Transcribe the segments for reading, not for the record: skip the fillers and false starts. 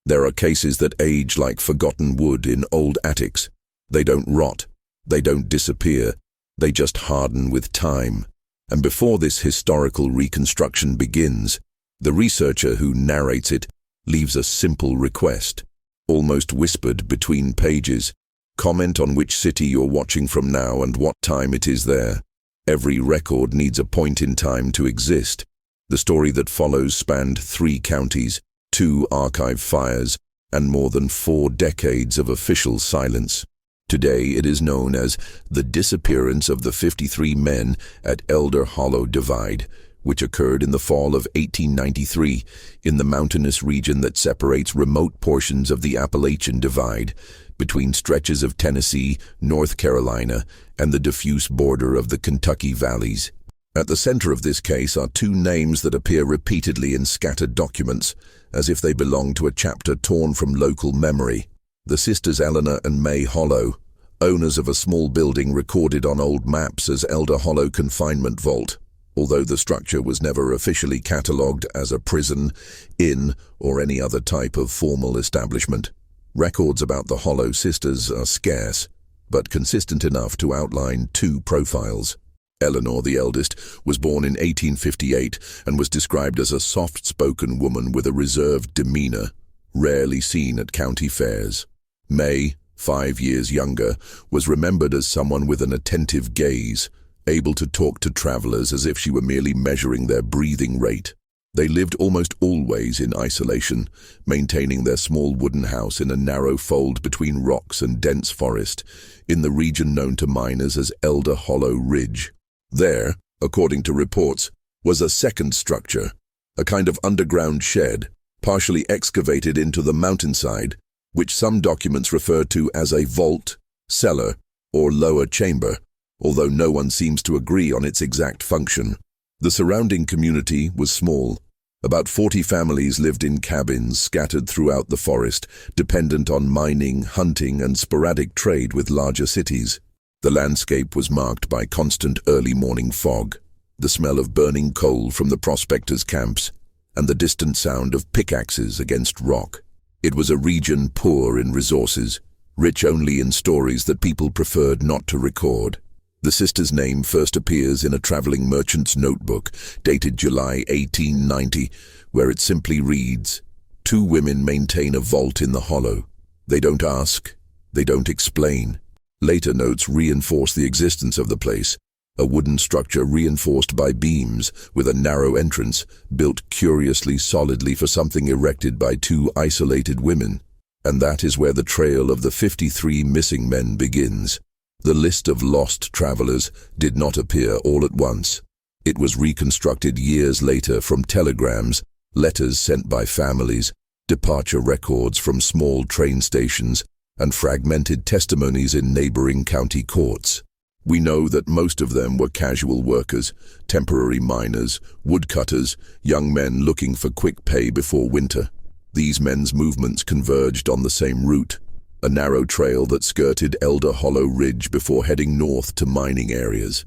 There are cases that age like forgotten wood in old attics. They don't rot, they don't disappear, they just harden with time. And before this historical reconstruction begins, the researcher who narrates it leaves a simple request, almost whispered between pages. Comment on which city you're watching from now and what time it is there. Every record needs a point in time to exist. The story that follows spanned 3 counties, 2 archive fires, and more than 4 decades of official silence. Today it is known as the disappearance of the 53 men at Elder Hollow Divide, which occurred in the fall of 1893 in the mountainous region that separates remote portions of the Appalachian Divide between stretches of Tennessee, North Carolina, and the diffuse border of the Kentucky valleys. At the center of this case are 2 names that appear repeatedly in scattered documents, as if they belong to a chapter torn from local memory. The sisters Eleanor and May Hollow, owners of a small building recorded on old maps as Elder Hollow Confinement Vault, although the structure was never officially catalogued as a prison, inn, or any other type of formal establishment. Records about the Hollow sisters are scarce, but consistent enough to outline 2 profiles. Eleanor, the eldest, was born in 1858 and was described as a soft-spoken woman with a reserved demeanor, rarely seen at county fairs. May, 5 years younger, was remembered as someone with an attentive gaze, able to talk to travelers as if she were merely measuring their breathing rate. They lived almost always in isolation, maintaining their small wooden house in a narrow fold between rocks and dense forest, in the region known to miners as Elder Hollow Ridge. There, according to reports, was a second structure, a kind of underground shed, partially excavated into the mountainside, which some documents refer to as a vault, cellar, or lower chamber, although no one seems to agree on its exact function. The surrounding community was small. About 40 families lived in cabins scattered throughout the forest, dependent on mining, hunting, and sporadic trade with larger cities. The landscape was marked by constant early morning fog, the smell of burning coal from the prospectors' camps, and the distant sound of pickaxes against rock. It was a region poor in resources, rich only in stories that people preferred not to record. The sister's name first appears in a traveling merchant's notebook, dated July 1890, where it simply reads, "2 women maintain a vault in the hollow. They don't ask, they don't explain." Later notes reinforce the existence of the place, a wooden structure reinforced by beams with a narrow entrance, built curiously solidly for something erected by 2 isolated women. And that is where the trail of the 53 missing men begins. The list of lost travelers did not appear all at once. It was reconstructed years later from telegrams, letters sent by families, departure records from small train stations, and fragmented testimonies in neighboring county courts. We know that most of them were casual workers, temporary miners, woodcutters, young men looking for quick pay before winter. These men's movements converged on the same route, a narrow trail that skirted Elder Hollow Ridge before heading north to mining areas.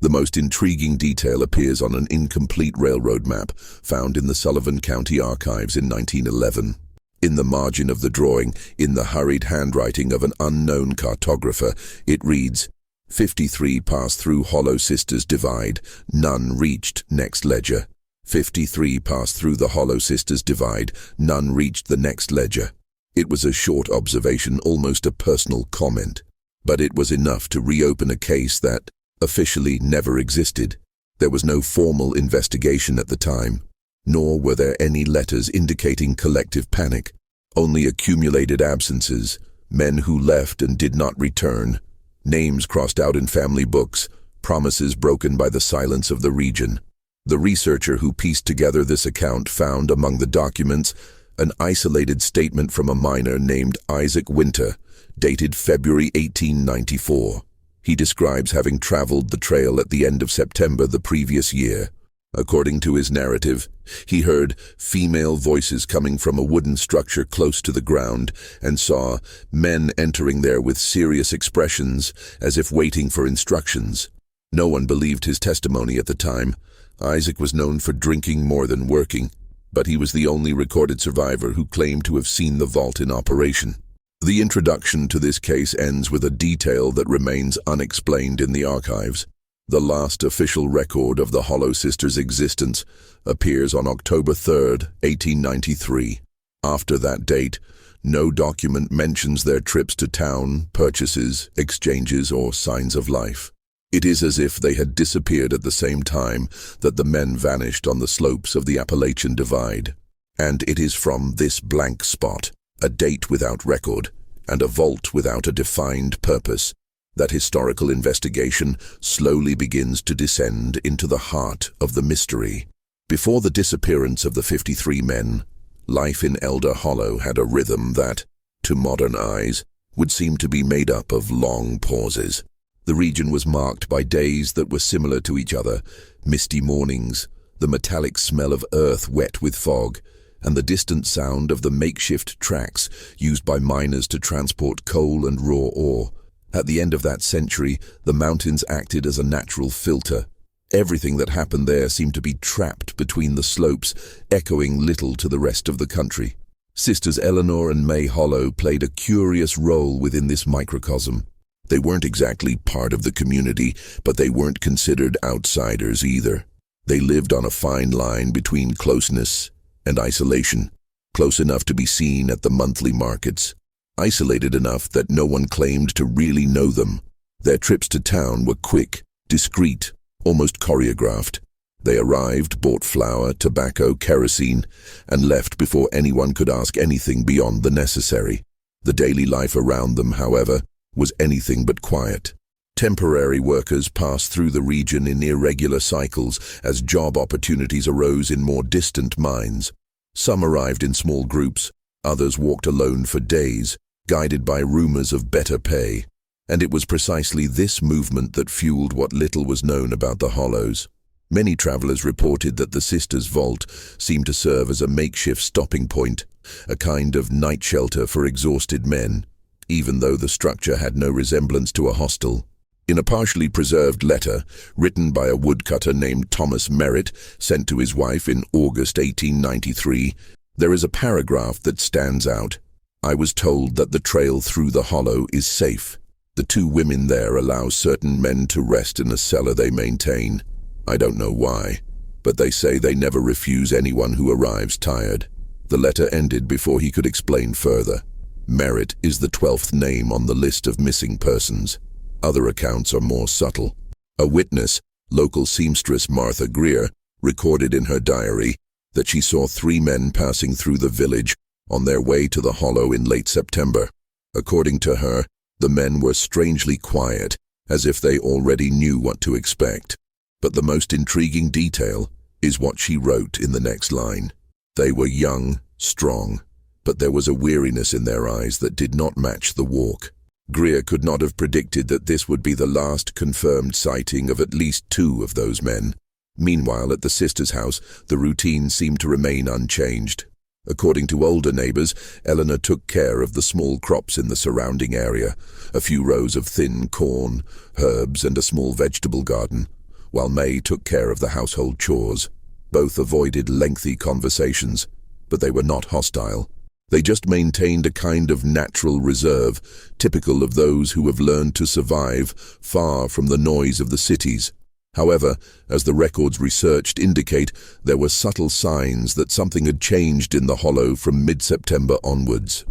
The most intriguing detail appears on an incomplete railroad map found in the Sullivan County Archives in 1911. In the margin of the drawing, in the hurried handwriting of an unknown cartographer, it reads, 53 passed through Hollow Sisters Divide, none reached next ledger. 53 passed through the Hollow Sisters Divide, none reached the next ledger. It was a short observation, almost a personal comment, but it was enough to reopen a case that officially never existed. There was no formal investigation at the time, nor were there any letters indicating collective panic, only accumulated absences, men who left and did not return, names crossed out in family books, promises broken by the silence of the region. The researcher who pieced together this account found among the documents an isolated statement from a miner named Isaac Winter, dated February 1894. He describes having traveled the trail at the end of September the previous year. According to his narrative, he heard female voices coming from a wooden structure close to the ground and saw men entering there with serious expressions as if waiting for instructions. No one believed his testimony at the time. Isaac was known for drinking more than working. but he was the only recorded survivor who claimed to have seen the vault in operation. The introduction to this case ends with a detail that remains unexplained in the archives. The last official record of the Hollow Sisters' existence appears on October 3, 1893. After that date, no document mentions their trips to town, purchases, exchanges, or signs of life. It is as if they had disappeared at the same time that the men vanished on the slopes of the Appalachian Divide. And it is from this blank spot, a date without record, and a vault without a defined purpose, that historical investigation slowly begins to descend into the heart of the mystery. Before the disappearance of the 53 men, life in Elder Hollow had a rhythm that, to modern eyes, would seem to be made up of long pauses. The region was marked by days that were similar to each other, misty mornings, the metallic smell of earth wet with fog, and the distant sound of the makeshift tracks used by miners to transport coal and raw ore. At the end of that century, the mountains acted as a natural filter. Everything that happened there seemed to be trapped between the slopes, echoing little to the rest of the country. Sisters Eleanor and May Hollow played a curious role within this microcosm. They weren't exactly part of the community, but they weren't considered outsiders either. They lived on a fine line between closeness and isolation, close enough to be seen at the monthly markets, isolated enough that no one claimed to really know them. Their trips to town were quick, discreet, almost choreographed. They arrived, bought flour, tobacco, kerosene, and left before anyone could ask anything beyond the necessary. The daily life around them, however, was anything but quiet. Temporary workers passed through the region in irregular cycles as job opportunities arose in more distant mines. Some arrived in small groups, others walked alone for days, guided by rumors of better pay. And it was precisely this movement that fueled what little was known about the Hollows. Many travelers reported that the Sisters' Vault seemed to serve as a makeshift stopping point, a kind of night shelter for exhausted men, even though the structure had no resemblance to a hostel. In a partially preserved letter, written by a woodcutter named Thomas Merritt, sent to his wife in August 1893, there is a paragraph that stands out. "I was told that the trail through the hollow is safe. The two women there allow certain men to rest in a cellar they maintain. I don't know why, but they say they never refuse anyone who arrives tired." The letter ended before he could explain further. Merritt is the 12th name on the list of missing persons. Other accounts are more subtle. A witness, local seamstress Martha Greer, recorded in her diary that she saw 3 men passing through the village on their way to the hollow in late September. According to her, the men were strangely quiet, as if they already knew what to expect. But the most intriguing detail is what she wrote in the next line. They were young, strong, but there was a weariness in their eyes that did not match the walk. Greer could not have predicted that this would be the last confirmed sighting of at least 2 of those men. Meanwhile, at the sisters' house, the routine seemed to remain unchanged. According to older neighbors, Eleanor took care of the small crops in the surrounding area, a few rows of thin corn, herbs, and a small vegetable garden, while May took care of the household chores. Both avoided lengthy conversations, but they were not hostile. They just maintained a kind of natural reserve, typical of those who have learned to survive far from the noise of the cities. However, as the records researched indicate, there were subtle signs that something had changed in the hollow from mid-September onwards.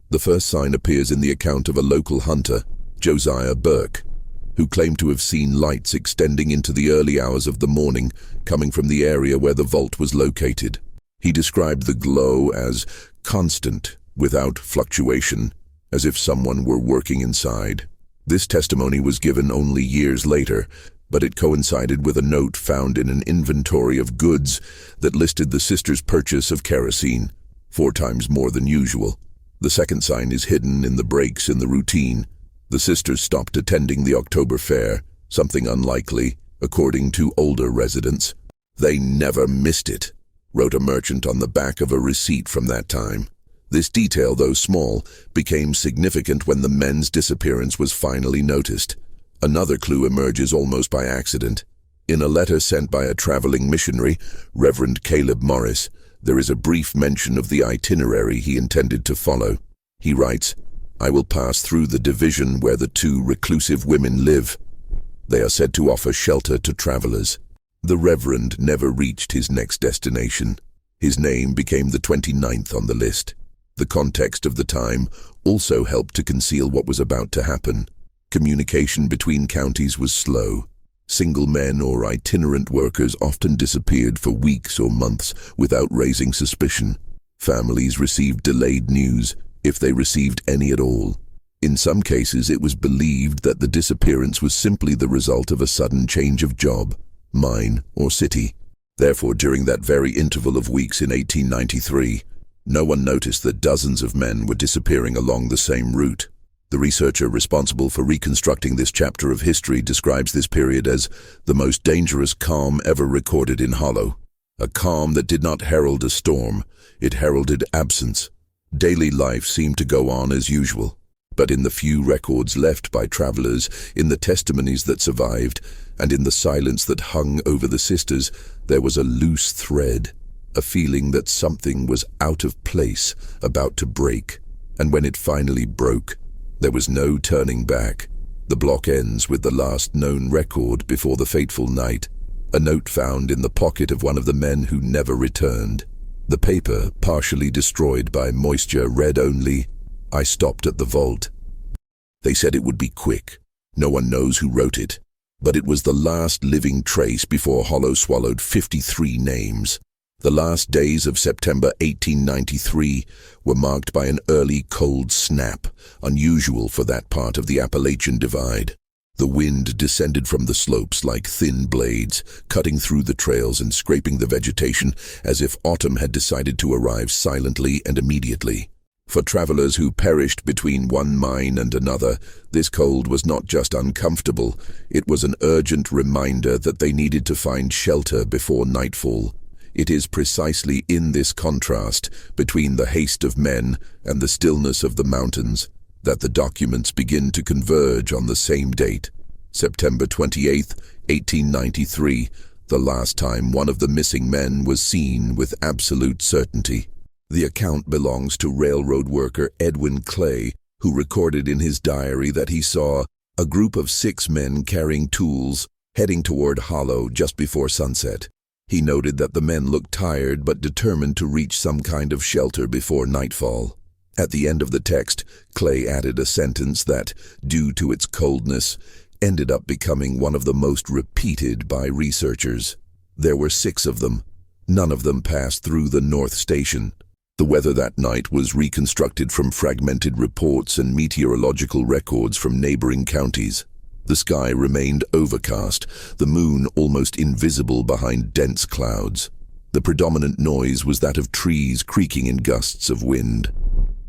The first sign appears in the account of a local hunter, Josiah Burke, who claimed to have seen lights extending into the early hours of the morning, coming from the area where the vault was located. He described the glow as constant, without fluctuation, as if someone were working inside. This testimony was given only years later, but it coincided with a note found in an inventory of goods that listed the sisters' purchase of kerosene, 4 times more than usual. The second sign is hidden in the breaks in the routine. The sisters stopped attending the October fair, something unlikely, according to older residents. "They never missed it," wrote a merchant on the back of a receipt from that time. This detail, though small, became significant when the men's disappearance was finally noticed. Another clue emerges almost by accident. In a letter sent by a traveling missionary, Reverend Caleb Morris, there is a brief mention of the itinerary he intended to follow. He writes, "I will pass through the division where the two reclusive women live. They are said to offer shelter to travelers." The Reverend never reached his next destination. His name became the 29th on the list. The context of the time also helped to conceal what was about to happen. Communication between counties was slow. Single men or itinerant workers often disappeared for weeks or months without raising suspicion. Families received delayed news, if they received any at all. In some cases, it was believed that the disappearance was simply the result of a sudden change of job, mine, or city. Therefore, during that very interval of weeks in 1893, no one noticed that dozens of men were disappearing along the same route. The researcher responsible for reconstructing this chapter of history describes this period as the most dangerous calm ever recorded in Hollow. A calm that did not herald a storm, it heralded absence. Daily life seemed to go on as usual. But in the few records left by travelers, in the testimonies that survived, and in the silence that hung over the sisters, there was a loose thread, a feeling that something was out of place, about to break. And when it finally broke, there was no turning back. The block ends with the last known record before the fateful night, a note found in the pocket of one of the men who never returned. The paper, partially destroyed by moisture, read only, "I stopped at the vault." They said it would be quick. No one knows who wrote it. But it was the last living trace before Hollow swallowed 53 names. The last days of September 1893 were marked by an early cold snap, unusual for that part of the Appalachian divide. The wind descended from the slopes like thin blades, cutting through the trails and scraping the vegetation as if autumn had decided to arrive silently and immediately. For travelers who perished between one mine and another, this cold was not just uncomfortable, it was an urgent reminder that they needed to find shelter before nightfall. It is precisely in this contrast between the haste of men and the stillness of the mountains that the documents begin to converge on the same date, September 28, 1893, the last time one of the missing men was seen with absolute certainty. The account belongs to railroad worker Edwin Clay, who recorded in his diary that he saw a group of 6 men carrying tools heading toward Hollow just before sunset. He noted that the men looked tired but determined to reach some kind of shelter before nightfall. At the end of the text, Clay added a sentence that, due to its coldness, ended up becoming one of the most repeated by researchers. There were 6 of them. None of them passed through the North Station. The weather that night was reconstructed from fragmented reports and meteorological records from neighboring counties. The sky remained overcast, the moon almost invisible behind dense clouds. The predominant noise was that of trees creaking in gusts of wind.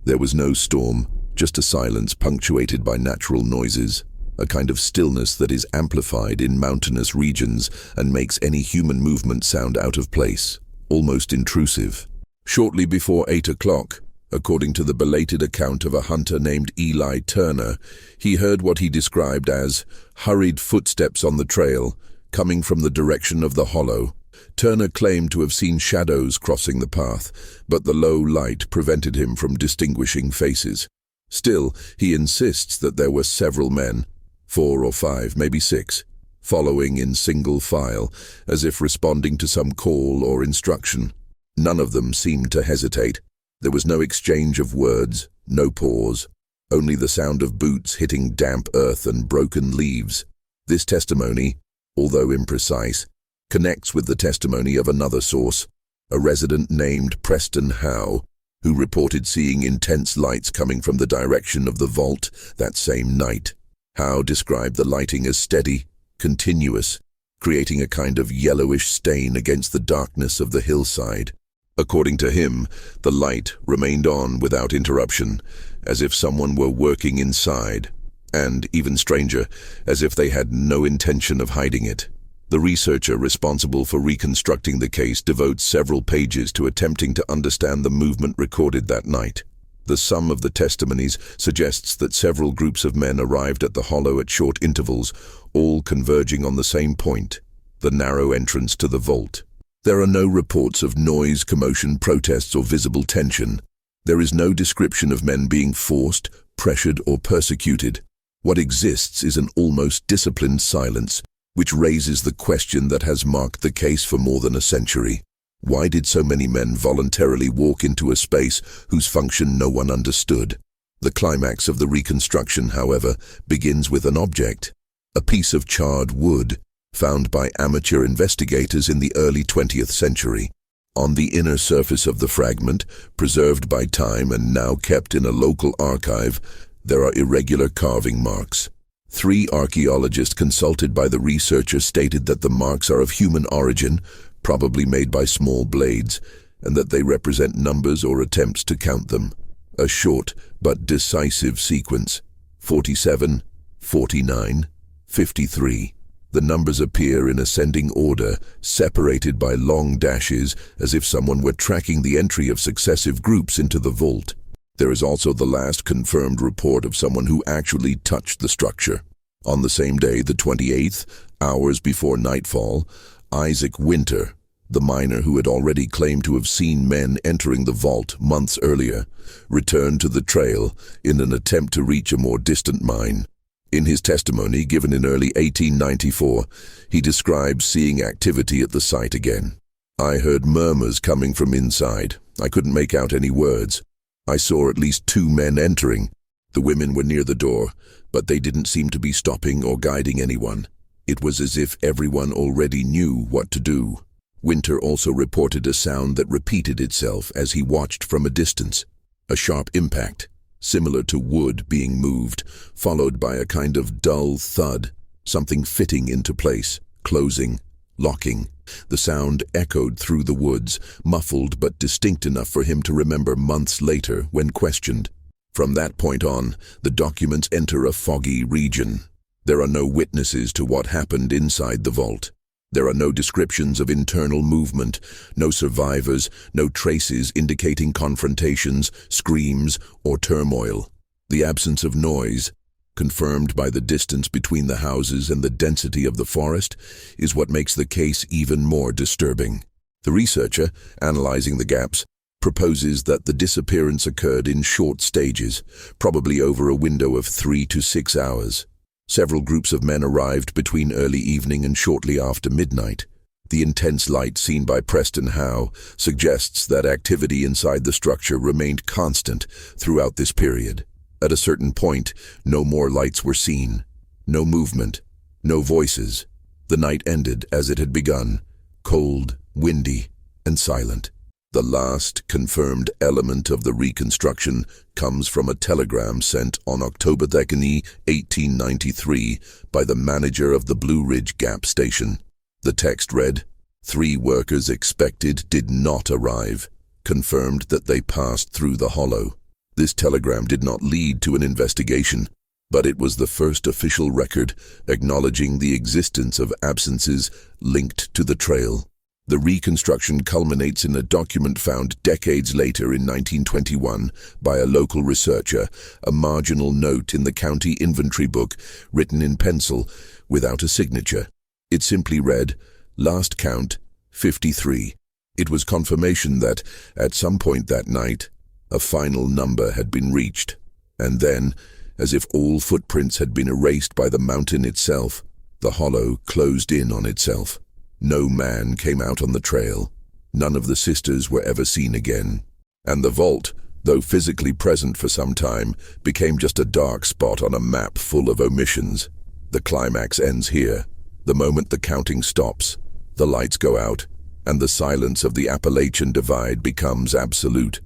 There was no storm, just a silence punctuated by natural noises, a kind of stillness that is amplified in mountainous regions and makes any human movement sound out of place, almost intrusive. Shortly before 8 o'clock, according to the belated account of a hunter named Eli Turner, he heard what he described as hurried footsteps on the trail, coming from the direction of the hollow. Turner claimed to have seen shadows crossing the path, but the low light prevented him from distinguishing faces. Still, he insists that there were several men, 4 or 5, maybe 6, following in single file, as if responding to some call or instruction. None of them seemed to hesitate. There was no exchange of words, no pause, only the sound of boots hitting damp earth and broken leaves. This testimony, although imprecise, connects with the testimony of another source, a resident named Preston Howe, who reported seeing intense lights coming from the direction of the vault that same night. Howe described the lighting as steady, continuous, creating a kind of yellowish stain against the darkness of the hillside. According to him, the light remained on without interruption, as if someone were working inside, and, even stranger, as if they had no intention of hiding it. The researcher responsible for reconstructing the case devotes several pages to attempting to understand the movement recorded that night. The sum of the testimonies suggests that several groups of men arrived at the hollow at short intervals, all converging on the same point, the narrow entrance to the vault. There are no reports of noise, commotion, protests, or visible tension. There is no description of men being forced, pressured, or persecuted. What exists is an almost disciplined silence, which raises the question that has marked the case for more than a century. Why did so many men voluntarily walk into a space whose function no one understood? The climax of the reconstruction, however, begins with an object, a piece of charred wood, found by amateur investigators in the early 20th century. On the inner surface of the fragment, preserved by time and now kept in a local archive, there are irregular carving marks. 3 archaeologists consulted by the researcher stated that the marks are of human origin, probably made by small blades, and that they represent numbers or attempts to count them. A short but decisive sequence: 47, 49, 53. The numbers appear in ascending order, separated by long dashes, as if someone were tracking the entry of successive groups into the vault. There is also the last confirmed report of someone who actually touched the structure. On the same day, the 28th, hours before nightfall, Isaac Winter, the miner who had already claimed to have seen men entering the vault months earlier, returned to the trail in an attempt to reach a more distant mine. In his testimony given in early 1894, he describes seeing activity at the site again. "I heard murmurs coming from inside. I couldn't make out any words. I saw at least 2 men entering. The women were near the door, but they didn't seem to be stopping or guiding anyone. It was as if everyone already knew what to do." Winter also reported a sound that repeated itself as he watched from a distance. A sharp impact, similar to wood being moved, followed by a kind of dull thud, something fitting into place, closing, locking. The sound echoed through the woods, muffled but distinct enough for him to remember months later when questioned. From that point on, the documents enter a foggy region. There are no witnesses to what happened inside the vault. There are no descriptions of internal movement, no survivors, no traces indicating confrontations, screams, or turmoil. The absence of noise, confirmed by the distance between the houses and the density of the forest, is what makes the case even more disturbing. The researcher, analyzing the gaps, proposes that the disappearance occurred in short stages, probably over a window of 3 to 6 hours. Several groups of men arrived between early evening and shortly after midnight. The intense light seen by Preston Howe suggests that activity inside the structure remained constant throughout this period. At a certain point, no more lights were seen, no movement, no voices. The night ended as it had begun, cold, windy, and silent. The last confirmed element of the reconstruction comes from a telegram sent on October 2, 1893, by the manager of the Blue Ridge Gap Station. The text read, "3 workers expected did not arrive. Confirmed that they passed through the hollow." This telegram did not lead to an investigation, but it was the first official record acknowledging the existence of absences linked to the trail. The reconstruction culminates in a document found decades later in 1921 by a local researcher, a marginal note in the county inventory book written in pencil without a signature. It simply read, "Last count, 53. It was confirmation that, at some point that night, a final number had been reached. And then, as if all footprints had been erased by the mountain itself, the hollow closed in on itself. No man came out on the trail. None of the sisters were ever seen again. And the vault, though physically present for some time, became just a dark spot on a map full of omissions. The climax ends here. The moment the counting stops, the lights go out, and the silence of the Appalachian divide becomes absolute.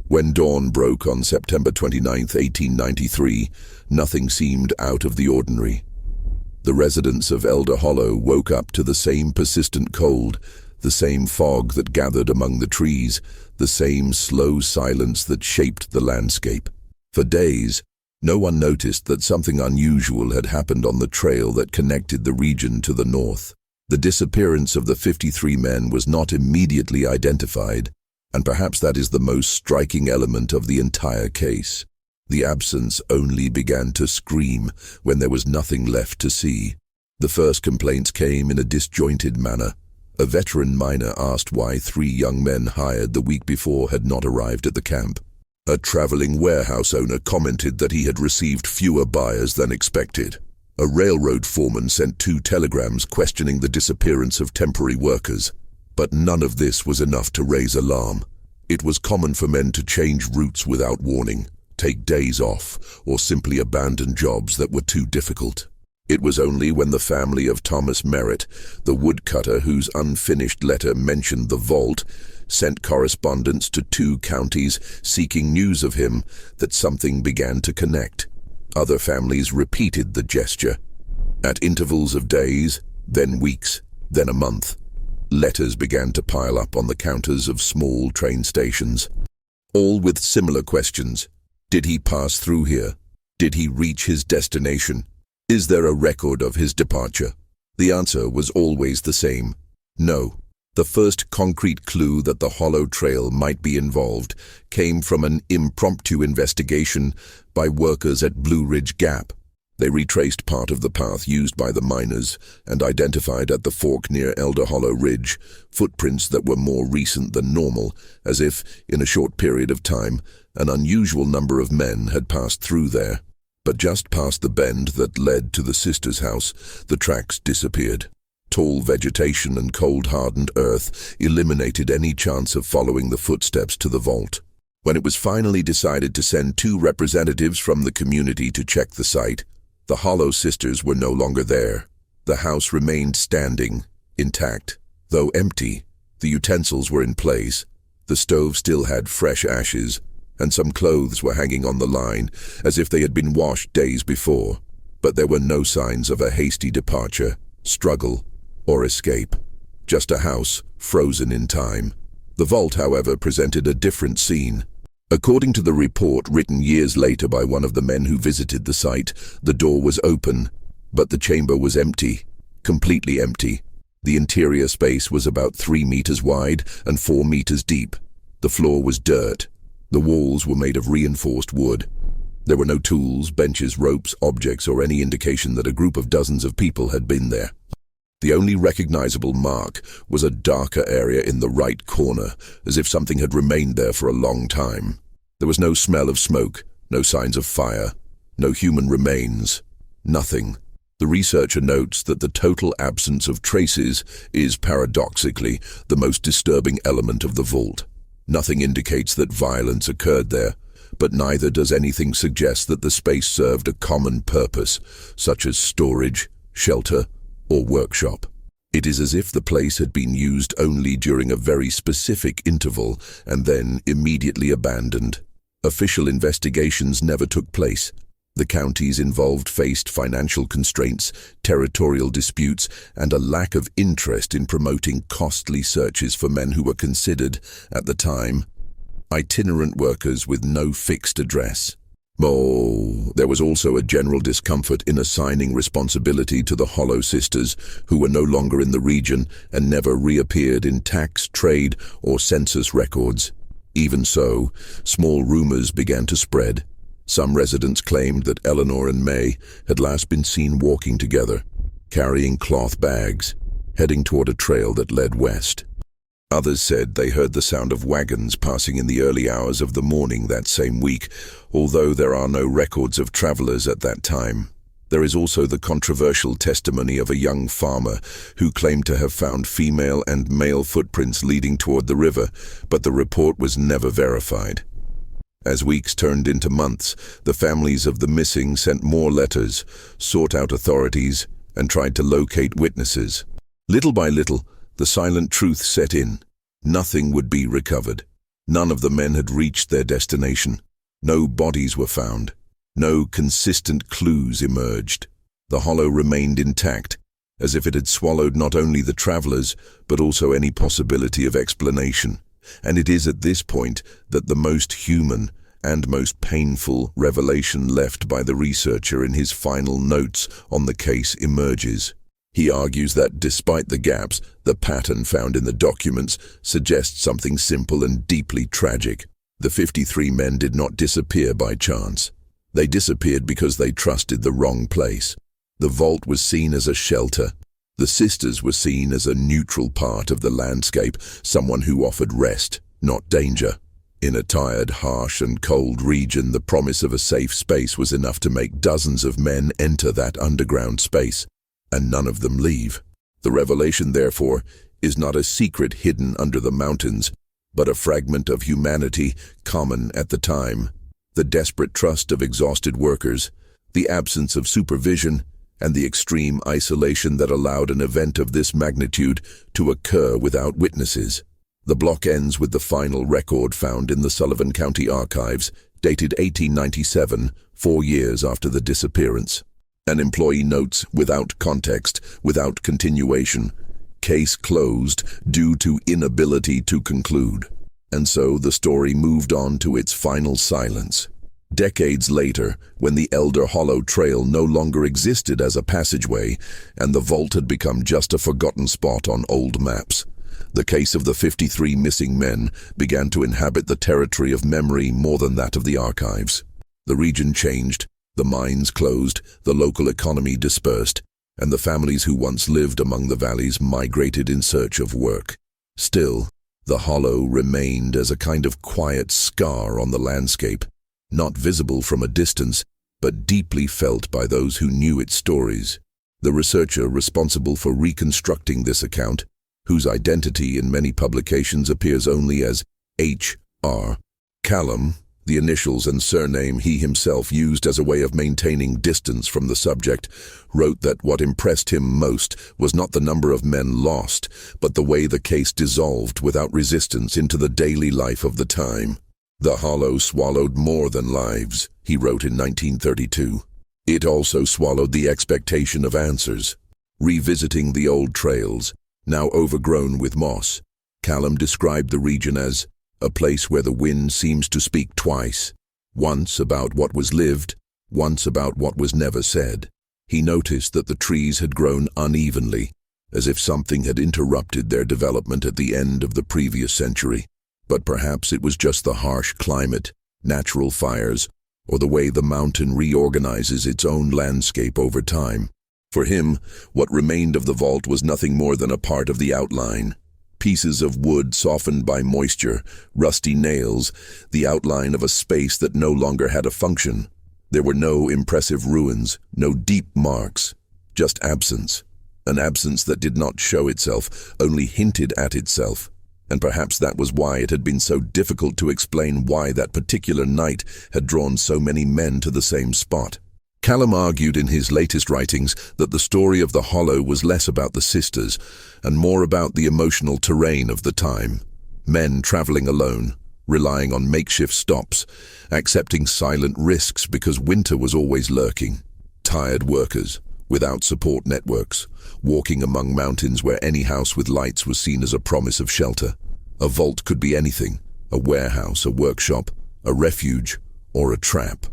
When dawn broke on September 29, 1893, nothing seemed out of the ordinary. The residents of Elder Hollow woke up to the same persistent cold, the same fog that gathered among the trees, the same slow silence that shaped the landscape. For days, no one noticed that something unusual had happened on the trail that connected the region to the north. The disappearance of the 53 men was not immediately identified, and perhaps that is the most striking element of the entire case. The absence only began to scream when there was nothing left to see. The first complaints came in a disjointed manner. A veteran miner asked why 3 young men hired the week before had not arrived at the camp. A traveling warehouse owner commented that he had received fewer buyers than expected. A railroad foreman sent 2 telegrams questioning the disappearance of temporary workers. But none of this was enough to raise alarm. It was common for men to change routes without warning, take days off, or simply abandon jobs that were too difficult. It was only when the family of Thomas Merritt, the woodcutter whose unfinished letter mentioned the vault, sent correspondence to 2 counties seeking news of him, that something began to connect. Other families repeated the gesture. At intervals of days, then weeks, then a month, letters began to pile up on the counters of small train stations, all with similar questions. Did he pass through here? Did he reach his destination? Is there a record of his departure? The answer was always the same: no. The first concrete clue that the Hollow Trail might be involved came from an impromptu investigation by workers at Blue Ridge Gap. They retraced part of the path used by the miners and identified at the fork near Elder Hollow Ridge footprints that were more recent than normal, as if, in a short period of time, an unusual number of men had passed through there. But just past the bend that led to the sisters' house, the tracks disappeared. Tall vegetation and cold hardened earth eliminated any chance of following the footsteps to the vault. When it was finally decided to send 2 representatives from the community to check the site, the Hollow sisters were no longer there. The house remained standing, intact, though empty. The utensils were in place. The stove still had fresh ashes, and some clothes were hanging on the line as if they had been washed days before. But there were no signs of a hasty departure, struggle, or escape. Just a house, frozen in time. The vault, however, presented a different scene. According to the report written years later by one of the men who visited the site, the door was open, but the chamber was empty, completely empty. The interior space was about 3 meters wide and 4 meters deep. The floor was dirt. The walls were made of reinforced wood. There were no tools, benches, ropes, objects, or any indication that a group of dozens of people had been there. The only recognizable mark was a darker area in the right corner, as if something had remained there for a long time. There was no smell of smoke, no signs of fire, no human remains, nothing. The researcher notes that the total absence of traces is paradoxically the most disturbing element of the vault. Nothing indicates that violence occurred there, but neither does anything suggest that the space served a common purpose, such as storage, shelter, or workshop. It is as if the place had been used only during a very specific interval and then immediately abandoned. Official investigations never took place. The counties involved faced financial constraints, territorial disputes, and a lack of interest in promoting costly searches for men who were considered, at the time, itinerant workers with no fixed address. There was also a general discomfort in assigning responsibility to the Hollow sisters, who were no longer in the region and never reappeared in tax, trade, or census records. Even so, small rumors began to spread. Some residents claimed that Eleanor and May had last been seen walking together, carrying cloth bags, heading toward a trail that led west. Others said they heard the sound of wagons passing in the early hours of the morning that same week, although there are no records of travelers at that time. There is also the controversial testimony of a young farmer who claimed to have found female and male footprints leading toward the river, but the report was never verified. As weeks turned into months, the families of the missing sent more letters, sought out authorities, and tried to locate witnesses. Little by little, the silent truth set in. Nothing would be recovered. None of the men had reached their destination. No bodies were found. No consistent clues emerged. The hollow remained intact, as if it had swallowed not only the travelers, but also any possibility of explanation. And it is at this point that the most human and most painful revelation left by the researcher in his final notes on the case emerges. He argues that despite the gaps, the pattern found in the documents suggests something simple and deeply tragic. The 53 men did not disappear by chance. They disappeared because they trusted the wrong place. The vault was seen as a shelter, The sisters were seen as a neutral part of the landscape, someone who offered rest, not danger. In a tired, harsh and cold region, the promise of a safe space was enough to make dozens of men enter that underground space, and none of them leave. The revelation, therefore, is not a secret hidden under the mountains, but a fragment of humanity common at the time. The desperate trust of exhausted workers, the absence of supervision, and the extreme isolation that allowed an event of this magnitude to occur without witnesses. The block ends with the final record found in the Sullivan County Archives, dated 1897, 4 years after the disappearance. An employee notes, without context, without continuation, "Case closed due to inability to conclude." And so the story moved on to its final silence. Decades later, when the Elder Hollow Trail no longer existed as a passageway, and the vault had become just a forgotten spot on old maps, the case of the 53 missing men began to inhabit the territory of memory more than that of the archives. The region changed, the mines closed, the local economy dispersed, and the families who once lived among the valleys migrated in search of work. Still, the hollow remained as a kind of quiet scar on the landscape, not visible from a distance, but deeply felt by those who knew its stories. The researcher responsible for reconstructing this account, whose identity in many publications appears only as H.R. Callum, the initials and surname he himself used as a way of maintaining distance from the subject, wrote that what impressed him most was not the number of men lost, but the way the case dissolved without resistance into the daily life of the time. "The Hollow swallowed more than lives," he wrote in 1932. "It also swallowed the expectation of answers." Revisiting the old trails, now overgrown with moss, Callum described the region as a place where the wind seems to speak twice, once about what was lived, once about what was never said. He noticed that the trees had grown unevenly, as if something had interrupted their development at the end of the previous century. But perhaps it was just the harsh climate, natural fires, or the way the mountain reorganizes its own landscape over time. For him, what remained of the vault was nothing more than a part of the outline. Pieces of wood softened by moisture, rusty nails, the outline of a space that no longer had a function. There were no impressive ruins, no deep marks, just absence. An absence that did not show itself, only hinted at itself. And perhaps that was why it had been so difficult to explain why that particular night had drawn so many men to the same spot. Callum argued in his latest writings that the story of the Hollow was less about the sisters and more about the emotional terrain of the time. Men traveling alone, relying on makeshift stops, accepting silent risks because winter was always lurking. Tired workers, without support networks, walking among mountains where any house with lights was seen as a promise of shelter. A vault could be anything, a warehouse, a workshop, a refuge, or a trap.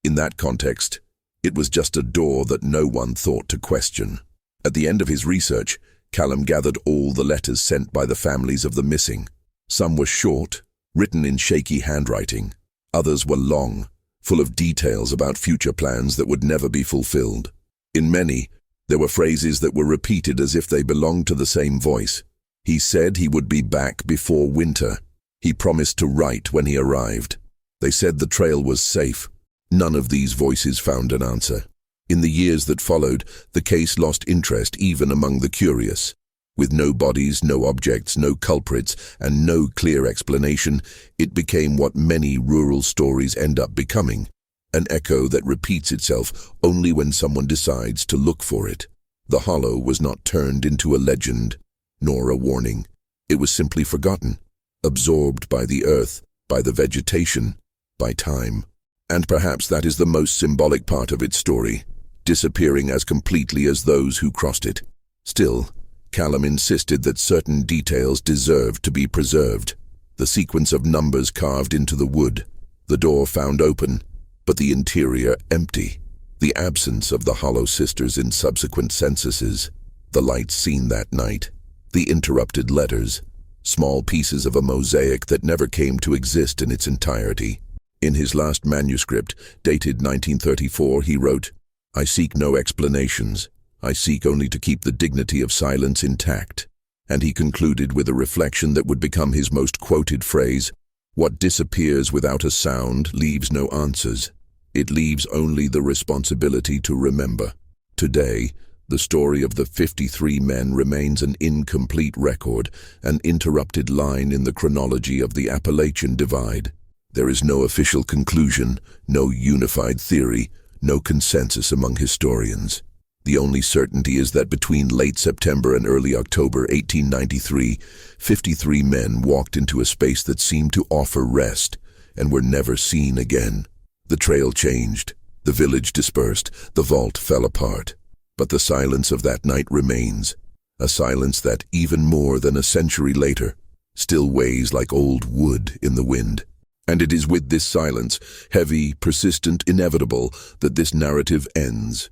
In that context, it was just a door that no one thought to question. At the end of his research, Callum gathered all the letters sent by the families of the missing. Some were short, written in shaky handwriting. Others were long, full of details about future plans that would never be fulfilled. In many, there were phrases that were repeated as if they belonged to the same voice. He said he would be back before winter. He promised to write when he arrived. They said the trail was safe. None of these voices found an answer. In the years that followed, the case lost interest even among the curious. With no bodies, no objects, no culprits, and no clear explanation, it became what many rural stories end up becoming. An echo that repeats itself only when someone decides to look for it. The Hollow was not turned into a legend, nor a warning. It was simply forgotten, absorbed by the earth, by the vegetation, by time. And perhaps that is the most symbolic part of its story, disappearing as completely as those who crossed it. Still, Callum insisted that certain details deserved to be preserved. The sequence of numbers carved into the wood, the door found open, but the interior empty. The absence of the Hollow sisters in subsequent censuses, the lights seen that night, the interrupted letters, small pieces of a mosaic that never came to exist in its entirety. In his last manuscript, dated 1934, he wrote, "I seek no explanations. I seek only to keep the dignity of silence intact." And he concluded with a reflection that would become his most quoted phrase: "What disappears without a sound leaves no answers. It leaves only the responsibility to remember." Today, the story of the 53 men remains an incomplete record, an interrupted line in the chronology of the Appalachian Divide. There is no official conclusion, no unified theory, no consensus among historians. The only certainty is that between late September and early October 1893, 53 men walked into a space that seemed to offer rest and were never seen again. The trail changed, the village dispersed, the vault fell apart. But the silence of that night remains, a silence that, even more than a century later, still weighs like old wood in the wind. And it is with this silence, heavy, persistent, inevitable, that this narrative ends.